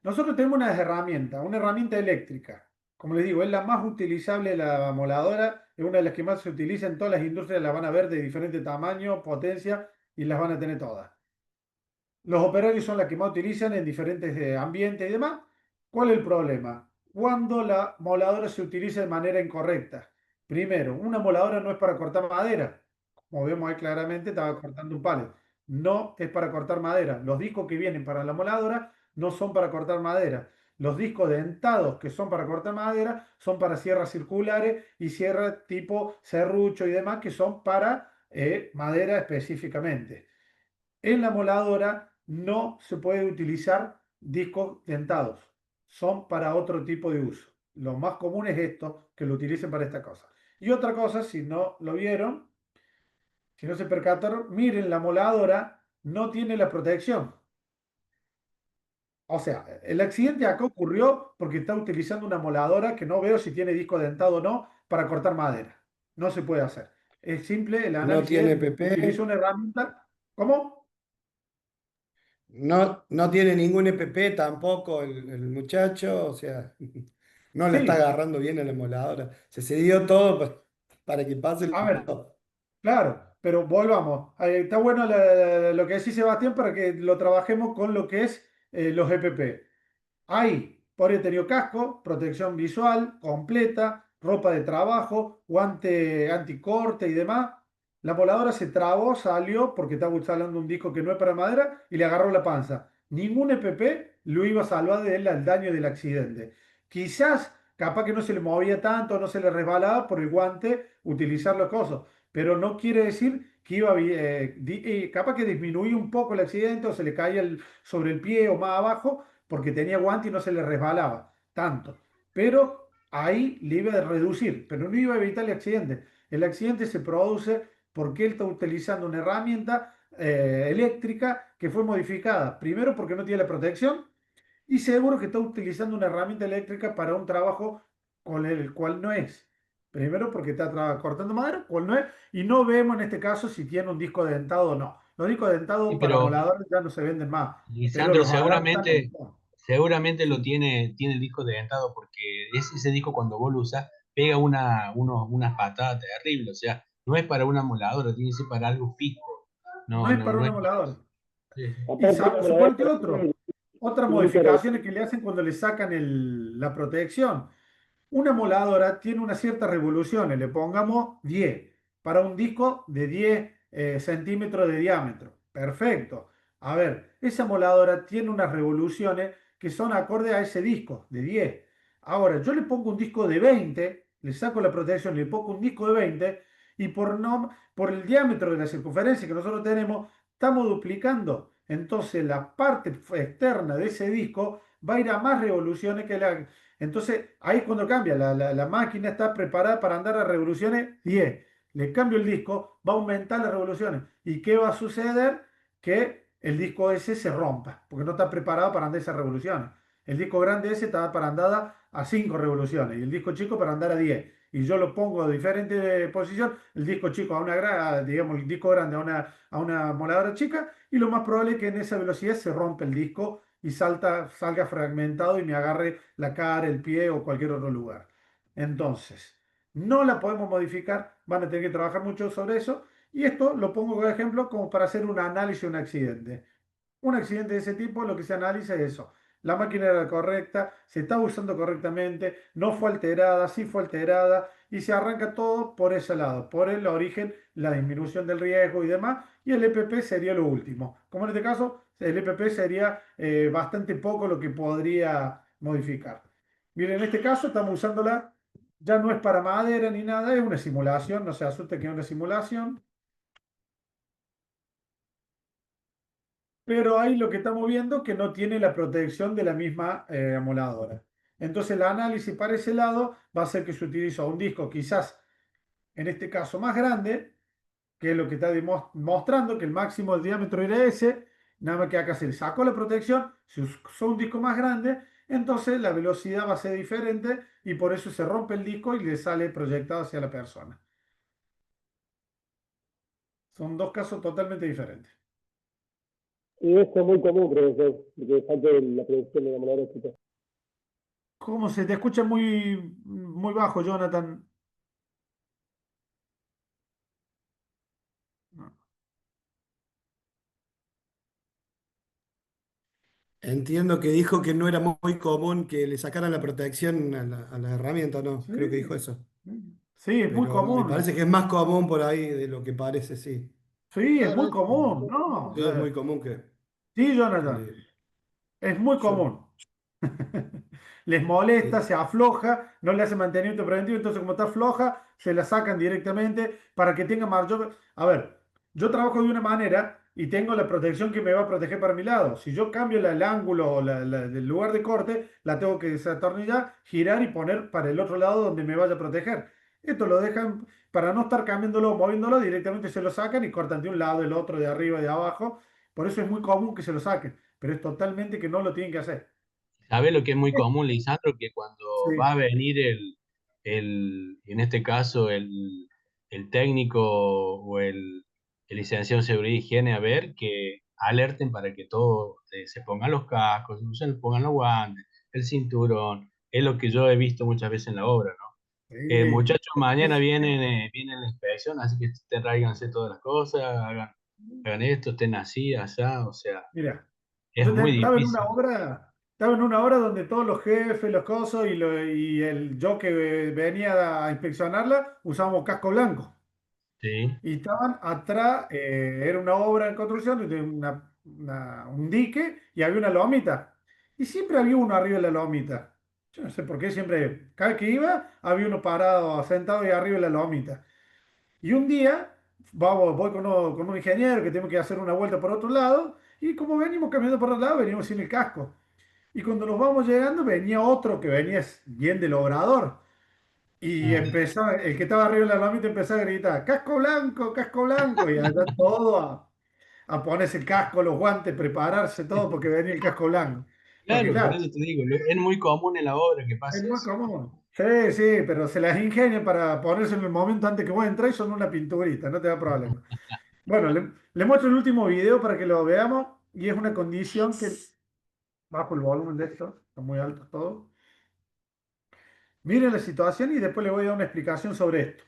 A: Nosotros tenemos una herramienta eléctrica. Como les digo, es la más utilizable la moladora, es una de las que más se utiliza en todas las industrias, la van a ver de diferente tamaño, potencia y las van a tener todas. Los operarios son las que más utilizan en diferentes ambientes y demás. ¿Cuál es el problema? Cuando la moladora se utiliza de manera incorrecta. Primero, una moladora no es para cortar madera. Como vemos ahí claramente, estaba cortando un palo. No es para cortar madera. Los discos que vienen para la moladora no son para cortar madera. Los discos dentados que son para cortar madera son para sierras circulares y sierras tipo serrucho y demás que son para madera específicamente. En la moladora no se puede utilizar discos dentados, son para otro tipo de uso. Lo más común es esto, que lo utilicen para esta cosa. Y otra cosa, si no lo vieron, si no se percataron, miren, la moladora no tiene la protección. O sea, el accidente acá ocurrió porque está utilizando una moladora que no veo si tiene disco dentado o no para cortar madera. No se puede hacer. Es simple, el
F: No
A: análisis
F: tiene
A: es,
F: PP,
A: utiliza una herramienta. ¿Cómo?
F: no tiene ningún EPP tampoco el muchacho, o sea, no la está
A: Sí,
F: agarrando bien en la emuladora. Se cedió todo para que pase
A: a ver.
F: todo.
A: Claro, pero volvamos. Está bueno lo que decís, Sebastián, para que lo trabajemos con lo que es los EPP. Ahí, por he tenido casco, protección visual completa, ropa de trabajo, guante anticorte y demás. La voladora se trabó, salió porque estaba instalando un disco que no es para madera y le agarró la panza. Ningún EPP lo iba a salvar de él al daño del accidente. Quizás, capaz que no se le movía tanto, no se le resbalaba por el guante, utilizar los cosos, pero no quiere decir que iba capaz que disminuía un poco el accidente o se le caía sobre el pie o más abajo porque tenía guante y no se le resbalaba tanto. Pero ahí le iba a reducir, pero no iba a evitar el accidente. El accidente se produce porque él está utilizando una herramienta eléctrica que fue modificada. Primero porque no tiene la protección y seguro que está utilizando una herramienta eléctrica para un trabajo con el cual no es. Primero porque está cortando madera, cual no es, y no vemos en este caso si tiene un disco dentado o no. Los discos
C: Sí,
A: dentados para
C: pero
A: moladores ya no se venden más, pero
C: Lisandro,
A: los adaptan.
C: seguramente lo
A: Sí.
C: tiene el disco de dentado porque ese disco cuando vos lo usás pega unas patadas terribles, o sea, no es para una moladora, tiene que ser para algo fijo.
A: No
C: No,
A: es
C: no,
A: para
C: no
A: una
C: es.
A: moladora.
C: Sí, sí.
A: Y
D: Aparte, la moladora
A: suponete otro. Otras
D: tiene mucha
A: modificaciones que le hacen cuando le sacan la protección. Una moladora tiene unas ciertas revoluciones, le pongamos 10 para un disco de 10 centímetros de diámetro. Perfecto. A ver, esa moladora tiene unas revoluciones que son acorde a ese disco de 10. Ahora, yo le pongo un disco de 20, le saco la protección, le pongo un disco de 20 y por el diámetro de la circunferencia que nosotros tenemos, estamos duplicando. Entonces, la parte externa de ese disco va a ir a más revoluciones que la. Entonces, ahí es cuando cambia. La máquina está preparada para andar a revoluciones 10. Le cambio el disco, va a aumentar las revoluciones. ¿Y qué va a suceder? Que el disco ese se rompa, porque no está preparado para andar esas revoluciones. El disco grande ese está para andar a 5 revoluciones y el disco chico para andar a 10. Y yo lo pongo a diferente posición, el disco chico a digamos, el disco grande a una moladora chica, y lo más probable es que en esa velocidad se rompe el disco y salga fragmentado y me agarre la cara, el pie o cualquier otro lugar. Entonces, no la podemos modificar, van a tener que trabajar mucho sobre eso. Y esto lo pongo como ejemplo como para hacer un análisis de un accidente. Un accidente de ese tipo, lo que se analiza es eso. La máquina era correcta, se está usando correctamente, no fue alterada, sí fue alterada, y se arranca todo por ese lado, por el origen, la disminución del riesgo y demás, y el EPP sería lo último. Como en este caso, el EPP sería bastante poco lo que podría modificar. Miren, en este caso estamos usándola, ya no es para madera ni nada, es una simulación, no se asuste que es una simulación. Pero ahí lo que estamos viendo es que no tiene la protección de la misma amoladora. Entonces el análisis para ese lado va a ser que se utiliza un disco quizás, en este caso más grande, que es lo que está mostrando, que el máximo del diámetro era ese, nada más que acá se le sacó la protección, se usó un disco más grande, entonces la velocidad va a ser diferente y por eso se rompe el disco y le sale proyectado hacia la persona. Son dos casos totalmente diferentes.
D: Y esto es muy común, profesor, que falte la producción de la moladora chica.
A: ¿Cómo se te escucha muy bajo, Jonathan?
F: Entiendo que dijo que no era muy común que le sacaran la protección a la herramienta, ¿no?
A: Sí,
F: Creo que dijo eso.
A: sí, es muy
F: Pero me
A: común.
F: parece que es más común por ahí de lo que parece, sí.
A: Sí, es
D: Claro,
A: muy común, ¿no? O
F: Sí, es
A: sea,
F: muy común que,
A: sí,
F: que
A: Jonathan,
F: le...
A: es muy
F: Yo,
A: común. Les molesta,
F: eh,
A: se afloja, no le hace mantenimiento preventivo, entonces como está floja, se la sacan directamente para que tenga mayor. A ver, yo trabajo de una manera y tengo la protección que me va a proteger para mi lado. Si yo cambio el ángulo o del lugar de corte, la tengo que desatornillar, girar y poner para el otro lado donde me vaya a proteger. Esto lo dejan para no estar cambiándolo o moviéndolo, directamente se lo sacan y cortan de un lado, del otro, de arriba, de abajo. Por eso es muy común que se lo saquen, pero es totalmente que no lo tienen que hacer.
C: ¿Sabés lo que es muy común, Lisandro? Que cuando va
A: Sí.
C: a venir en este caso, el técnico o el licenciado en seguridad y higiene a ver, que alerten para que todos se pongan los cascos, se pongan los guantes, el cinturón. Es lo que yo he visto muchas veces en la obra, ¿no?
A: Sí.
C: Muchachos, mañana
A: Es-
C: viene la inspección, así que tráiganse todas las cosas, hagan esto, estén así, allá, o sea,
A: Mira,
C: es muy
A: estaba
C: difícil.
A: en una obra donde todos los jefes, los cosos yo que venía a inspeccionarla usábamos casco blanco.
C: Sí.
A: Y estaban atrás, era una obra en construcción, de un dique y había una lomita. Y siempre había uno arriba de la lomita. Yo no sé por qué siempre, cada vez que iba, había uno parado, sentado ahí arriba de la lomita. Y un día voy con un ingeniero que tenemos que hacer una vuelta por otro lado, y como venimos caminando por otro lado, venimos sin el casco. Y cuando nos vamos llegando, venía otro que venía bien del obrador. Y empezó, el que estaba arriba de la lomita empezó a gritar, casco blanco, y allá todo a ponerse el casco, los guantes, prepararse todo porque venía el casco blanco. Porque
C: Claro, por
A: claro,
C: eso te digo, es muy común en la obra que
A: es
C: pase
A: muy
C: eso.
A: común. Sí, sí, pero se las ingenian para ponerse en el momento antes que vos entres y son una pinturita, no te da problema. Bueno, le muestro el último video para que lo veamos y es una condición que, bajo el volumen de esto, está muy alto todo. Miren la situación y después le voy a dar una explicación sobre esto.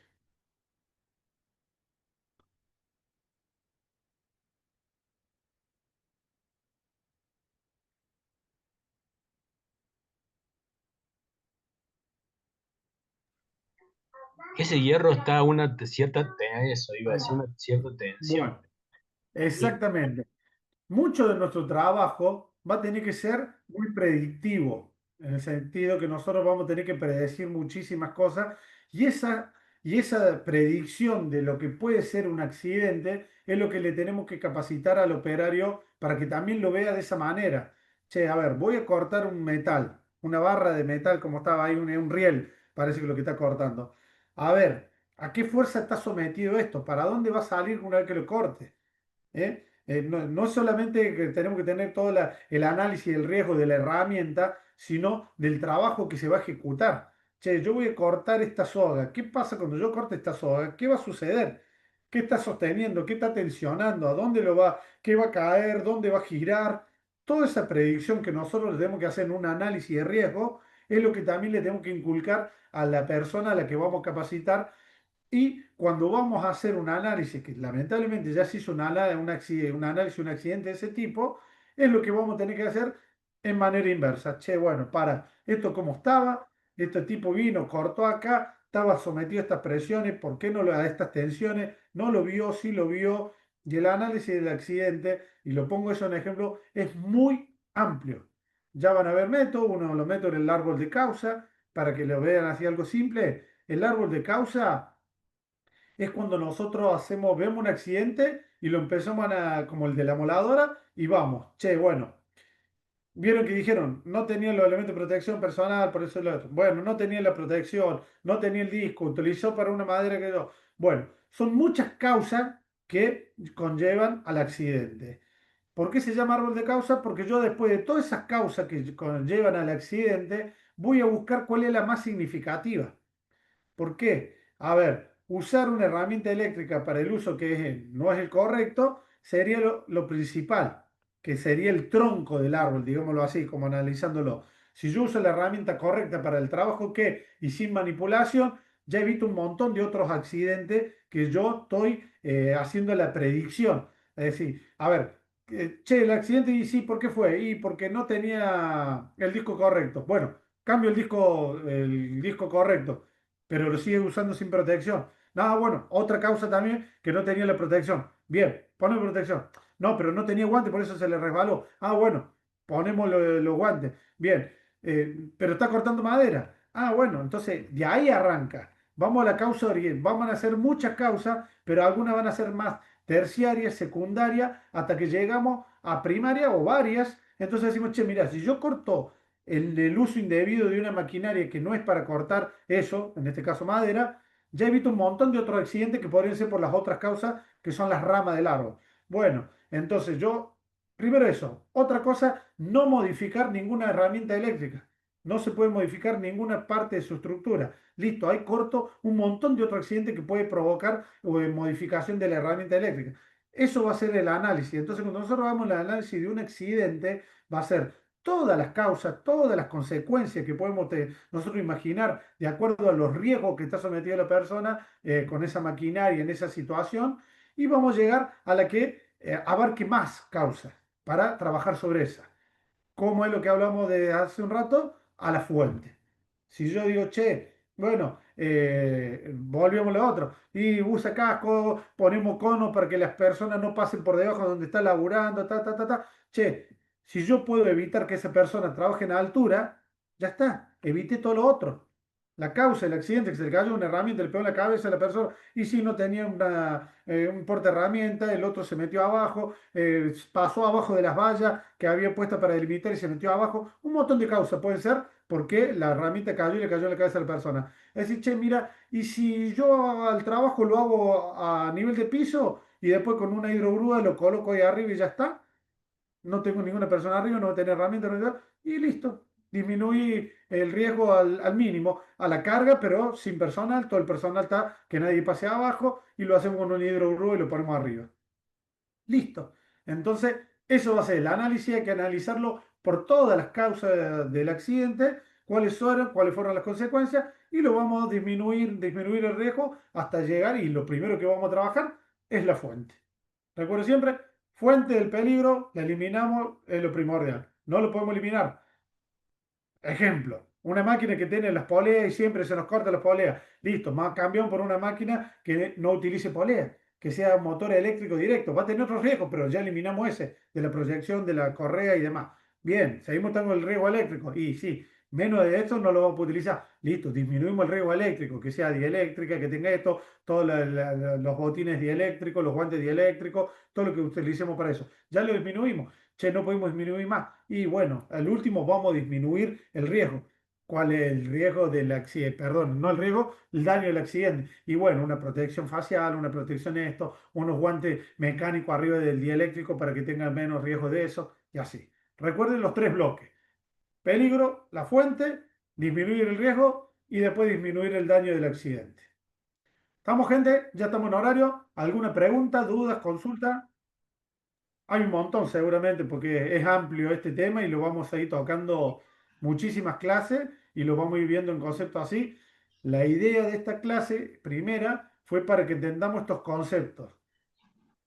C: Ese hierro está a una eso iba a
A: Ahí
C: decir,
A: va.
C: una cierta tensión.
A: Bueno,
C: Y
A: exactamente. Mucho de nuestro trabajo va a tener que ser muy predictivo, en el sentido que nosotros vamos a tener que predecir muchísimas cosas y esa predicción de lo que puede ser un accidente es lo que le tenemos que capacitar al operario para que también lo vea de esa manera. Che, a ver, voy a cortar un metal, una barra de metal como estaba ahí, un riel, parece que lo que está cortando. A ver, ¿a qué fuerza está sometido esto? ¿Para dónde va a salir una vez que lo corte? No, no solamente que tenemos que tener todo el análisis del riesgo de la herramienta, sino del trabajo que se va a ejecutar. Che, yo voy a cortar esta soga. ¿Qué pasa cuando yo corte esta soga? ¿Qué va a suceder? ¿Qué está sosteniendo? ¿Qué está tensionando? ¿A dónde lo va? ¿Qué va a caer? ¿Dónde va a girar? Toda esa predicción que nosotros le tenemos que hacer en un análisis de riesgo es lo que también le tenemos que inculcar a la persona a la que vamos a capacitar y cuando vamos a hacer un análisis, que lamentablemente ya se hizo un análisis, un accidente de ese tipo, es lo que vamos a tener que hacer en manera inversa. Che, bueno, para, esto cómo estaba, este tipo vino, cortó acá, estaba sometido a estas presiones, ¿por qué no a estas tensiones? No lo vio, sí lo vio. Y el análisis del accidente, y lo pongo eso en ejemplo, es muy amplio. Ya van a ver métodos, uno lo meto en el árbol de causa, para que lo vean así algo simple. El árbol de causa es cuando nosotros vemos un accidente y lo empezamos como el de la moladora y vamos, che, bueno, vieron que dijeron, no tenía los elementos de protección personal, por eso lo otro. Bueno, no tenía la protección, no tenía el disco, utilizó para una madera que no. Bueno, son muchas causas que conllevan al accidente. ¿Por qué se llama árbol de causa? Porque yo después de todas esas causas que conllevan al accidente, voy a buscar cuál es la más significativa. ¿Por qué? A ver, usar una herramienta eléctrica para el uso no es el correcto sería lo principal, que sería el tronco del árbol, digámoslo así, como analizándolo. Si yo uso la herramienta correcta para el trabajo que y sin manipulación, ya evito un montón de otros accidentes que yo estoy haciendo la predicción. Es decir, a ver, che, el accidente, y sí, ¿por qué fue? Y porque no tenía el disco correcto. Bueno, cambio el disco correcto pero lo sigue usando sin protección. No, bueno, otra causa también que no tenía la protección. Bien, pone protección. No, pero no tenía guante, por eso se le resbaló. Ah, bueno, ponemos los guantes. Bien, pero está cortando madera. Ah, bueno, entonces de ahí arranca. Vamos a la causa origen. Vamos a hacer muchas causas, pero algunas van a ser más terciarias, secundarias, hasta que llegamos a primaria o varias. Entonces decimos, che, mira, si yo corto el uso indebido de una maquinaria que no es para cortar eso, en este caso madera, ya evito un montón de otros accidentes que podrían ser por las otras causas que son las ramas del árbol. Bueno, entonces primero eso. Otra cosa, no modificar ninguna herramienta eléctrica. No se puede modificar ninguna parte de su estructura. Listo, ahí corto un montón de otros accidentes que puede provocar modificación de la herramienta eléctrica. Eso va a ser el análisis. Entonces, cuando nosotros hagamos el análisis de un accidente, va a ser todas las causas, todas las consecuencias que podemos nosotros imaginar de acuerdo a los riesgos que está sometida la persona con esa maquinaria en esa situación y vamos a llegar a la que abarque más causas para trabajar sobre esa. ¿Cómo es lo que hablamos de hace un rato? A la fuente. Si yo digo, che, bueno, volvemos a lo otro, y usa casco, ponemos conos para que las personas no pasen por debajo donde está laburando, Che, si yo puedo evitar que esa persona trabaje en altura, ya está, evité todo lo otro. La causa del accidente, que se le cayó una herramienta, le pegó en la cabeza a la persona, y si no tenía un porta herramienta, el otro se metió abajo, pasó abajo de las vallas que había puesta para delimitar y se metió abajo. Un montón de causas pueden ser porque la herramienta cayó y le cayó en la cabeza a la persona. Es decir, che, mira, y si yo al trabajo lo hago a nivel de piso y después con una hidrogrúa lo coloco ahí arriba y ya está, no tengo ninguna persona arriba, no voy a tener herramientas, no voy a tener- y listo. Disminuí el riesgo al mínimo, a la carga, pero sin personal, todo el personal está, que nadie pase abajo y lo hacemos con un hidrogrúa y lo ponemos arriba. Listo. Entonces, eso va a ser el análisis, hay que analizarlo por todas las causas del accidente, cuáles fueron las consecuencias, y lo vamos a disminuir el riesgo hasta llegar, y lo primero que vamos a trabajar es la fuente. Recuerdo siempre, fuente del peligro, la eliminamos, es lo primordial. No lo podemos eliminar. Ejemplo, una máquina que tiene las poleas y siempre se nos corta las poleas. Listo, más cambión por una máquina que no utilice poleas, que sea motor eléctrico directo. Va a tener otros riesgos, pero ya eliminamos ese, de la proyección de la correa y demás. Bien, seguimos teniendo el riesgo eléctrico. Y sí, menos de esto no lo vamos a utilizar. Listo, disminuimos el riesgo eléctrico, que sea dieléctrica, que tenga esto, todos los botines dieléctricos, los guantes dieléctricos, todo lo que utilicemos para eso. Ya lo disminuimos. Che, no podemos disminuir más. Y bueno, al último vamos a disminuir el riesgo. ¿Cuál es el riesgo del accidente? Perdón, no el riesgo, el daño del accidente. Y bueno, una protección facial, una protección de esto, unos guantes mecánicos arriba del dieléctrico para que tengan menos riesgo de eso, y así. Recuerden los tres bloques. Peligro, la fuente, disminuir el riesgo y después disminuir el daño del accidente. ¿Estamos, gente? ¿Ya estamos en horario? ¿Alguna pregunta, dudas, consulta? Hay un montón seguramente porque es amplio este tema y lo vamos a ir tocando muchísimas clases y lo vamos a ir viendo en conceptos así. La idea de esta clase primera fue para que entendamos estos conceptos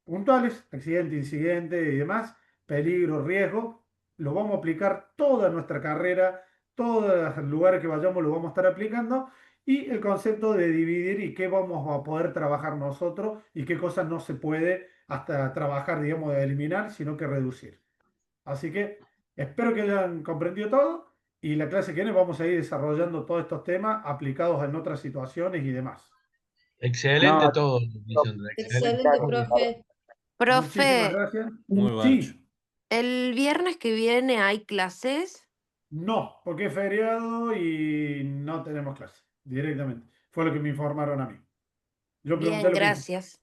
A: puntuales, accidente, incidente y demás, peligro, riesgo, lo vamos a aplicar toda nuestra carrera, todos los lugares que vayamos lo vamos a estar aplicando y el concepto de dividir y qué vamos a poder trabajar nosotros y qué cosas no se puede hasta trabajar, digamos, de eliminar, sino que reducir. Así que espero que hayan comprendido todo y la clase que viene vamos a ir desarrollando todos estos temas aplicados en otras situaciones y demás.
C: Excelente todo, Lisandro, excelente.
B: Excelente, profe.
A: Muchísimas
E: Profe,
A: gracias.
F: Muy bueno.
A: Sí.
E: ¿el viernes que viene hay clases?
A: No, porque es feriado y no tenemos clase directamente. Fue lo que me informaron a mí. Yo pregunté
E: Bien,
A: lo mismo.
E: gracias.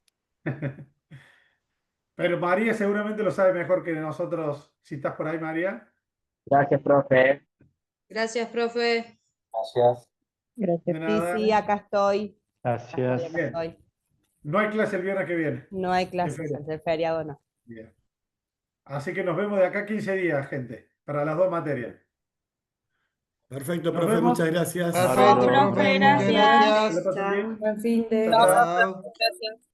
A: Pero María seguramente lo sabe mejor que nosotros. Si estás por ahí, María.
G: Gracias, profe.
B: Gracias, profe.
G: Gracias.
A: De
H: Gracias. Sí,
A: nada.
H: sí, acá estoy.
G: Gracias.
H: Acá
A: Bien.
H: estoy.
A: No hay clase el viernes que viene.
H: No hay
A: De
H: clases,
A: feria.
H: el feriado no.
A: Bien. Así que nos vemos de acá 15 días, gente, para las dos materias.
F: Perfecto,
A: Nos
F: profe,
A: vemos.
F: muchas gracias.
G: Perfecto,
B: profe,
G: profe.
B: gracias.
A: Que la pasen bien.
H: Buen fin de.
A: Chao, chao.
F: Chao.
H: Gracias.